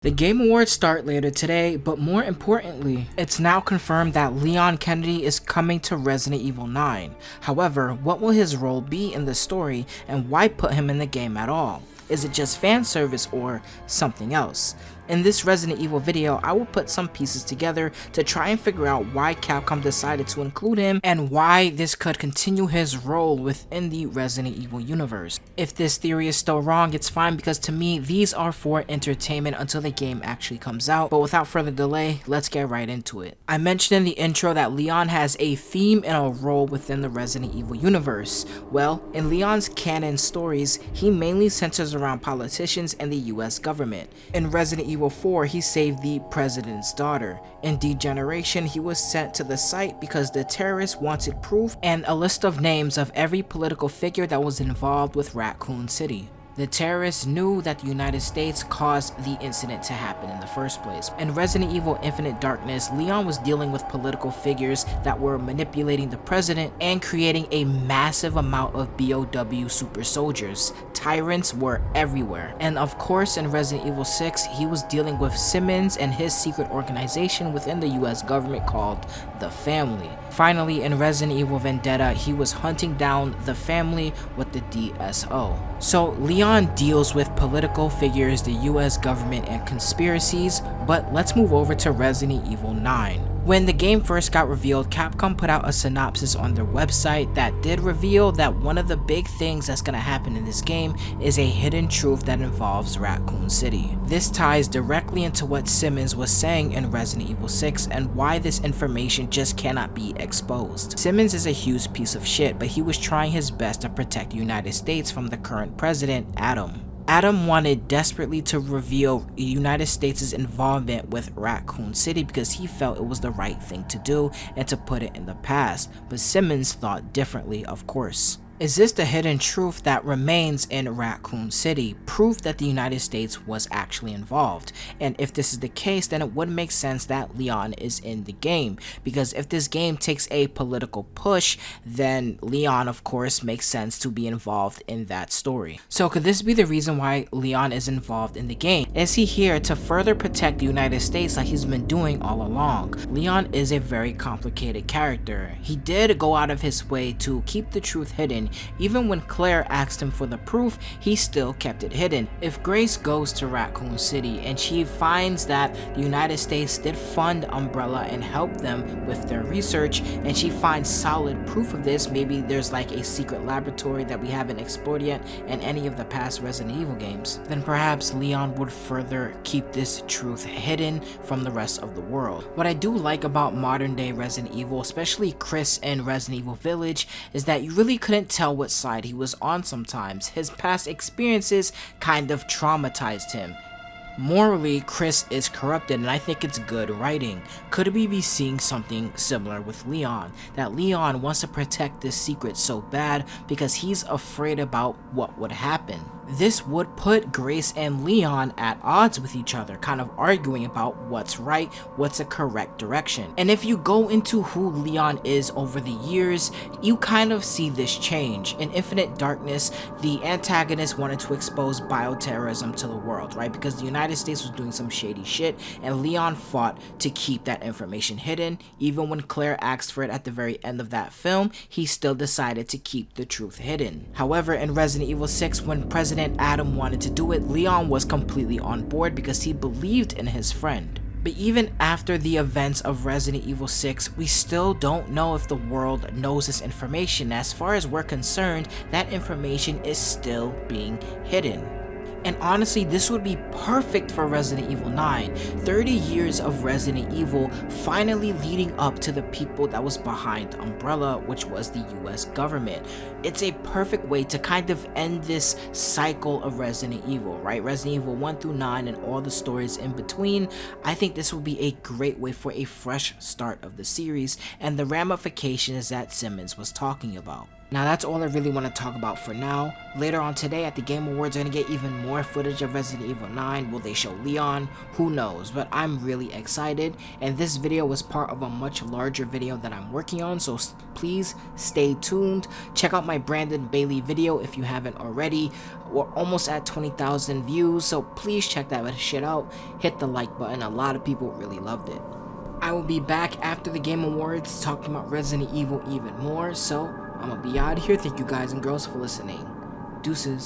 The Game Awards start later today, but more importantly, it's now confirmed that Leon Kennedy is coming to Resident Evil 9. However, what will his role be in the story, and why put him in the game at all? Is it just fan service or something else? In this Resident Evil video, I will put some pieces together to try and figure out why Capcom decided to include him and why this could continue his role within the Resident Evil universe. If this theory is still wrong, it's fine because to me, these are for entertainment until the game actually comes out. But without further delay, let's get right into it. I mentioned in the intro that Leon has a theme and a role within the Resident Evil universe. Well, in Leon's canon stories, he mainly centers around politicians and the US government. In Resident Evil 4, he saved the president's daughter. In Degeneration, he was sent to the site because the terrorists wanted proof and a list of names of every political figure that was involved with Raccoon City. The terrorists knew that the United States caused the incident to happen in the first place. In Resident Evil Infinite Darkness, Leon was dealing with political figures that were manipulating the president and creating a massive amount of BOW super soldiers. Tyrants were everywhere. And of course, in Resident Evil 6, he was dealing with Simmons and his secret organization within the US government called the Family. Finally, in Resident Evil Vendetta, he was hunting down the Family with the DSO. So Leon deals with political figures, the US government, and conspiracies, but let's move over to Resident Evil 9. When the game first got revealed, Capcom put out a synopsis on their website that did reveal that one of the big things that's going to happen in this game is a hidden truth that involves Raccoon City. This ties directly into what Simmons was saying in Resident Evil 6 and why this information just cannot be exposed. Simmons is a huge piece of shit, but he was trying his best to protect the United States from the current president, Adam. Adam wanted desperately to reveal the United States' involvement with Raccoon City because he felt it was the right thing to do and to put it in the past, but Simmons thought differently, of course. Is this the hidden truth that remains in Raccoon City? Proof that the United States was actually involved. And if this is the case, then it would make sense that Leon is in the game. Because if this game takes a political push, then Leon, of course, makes sense to be involved in that story. So could this be the reason why Leon is involved in the game? Is he here to further protect the United States like he's been doing all along? Leon is a very complicated character. He did go out of his way to keep the truth hidden. Even when Claire asked him for the proof, he still kept it hidden. If Grace goes to Raccoon City and she finds that the United States did fund Umbrella and help them with their research, and she finds solid proof of this, maybe there's like a secret laboratory that we haven't explored yet in any of the past Resident Evil games, then perhaps Leon would further keep this truth hidden from the rest of the world. What I do like about modern day Resident Evil, especially Chris in Resident Evil Village, is that you really couldn't tell what side he was on sometimes. His past experiences kind of traumatized him. Morally, Chris is corrupted, and I think it's good writing. Could we be seeing something similar with Leon? That Leon wants to protect this secret so bad because he's afraid about what would happen. This would put Grace and Leon at odds with each other, kind of arguing about what's right, what's a correct direction. And if you go into who Leon is over the years, you kind of see this change. In Infinite Darkness, the antagonist wanted to expose bioterrorism to the world, right? Because the United States was doing some shady shit, and Leon fought to keep that information hidden. Even when Claire asked for it at the very end of that film, he still decided to keep the truth hidden. However, in Resident Evil 6, when President Adam wanted to do it, Leon was completely on board because he believed in his friend. But even after the events of Resident Evil 6, we still don't know if the world knows this information. As far as we're concerned, that information is still being hidden. And honestly, this would be perfect for Resident Evil 9. 30 years of Resident Evil finally leading up to the people that was behind Umbrella, which was the US government. It's a perfect way to kind of end this cycle of Resident Evil, right? Resident Evil 1 through 9 and all the stories in between. I think this would be a great way for a fresh start of the series and the ramifications that Simmons was talking about. Now that's all I really want to talk about for now. Later on today at the Game Awards, I'm going to get even more footage of Resident Evil 9. Will they show Leon? Who knows, but I'm really excited, and this video was part of a much larger video that I'm working on, so please stay tuned. Check out my Brandon Bailey video if you haven't already. We're almost at 20,000 views, so please check that shit out. Hit the like button, a lot of people really loved it. I will be back after the Game Awards talking about Resident Evil even more, so I'm gonna be out of here. Thank you guys and girls for listening. Deuces.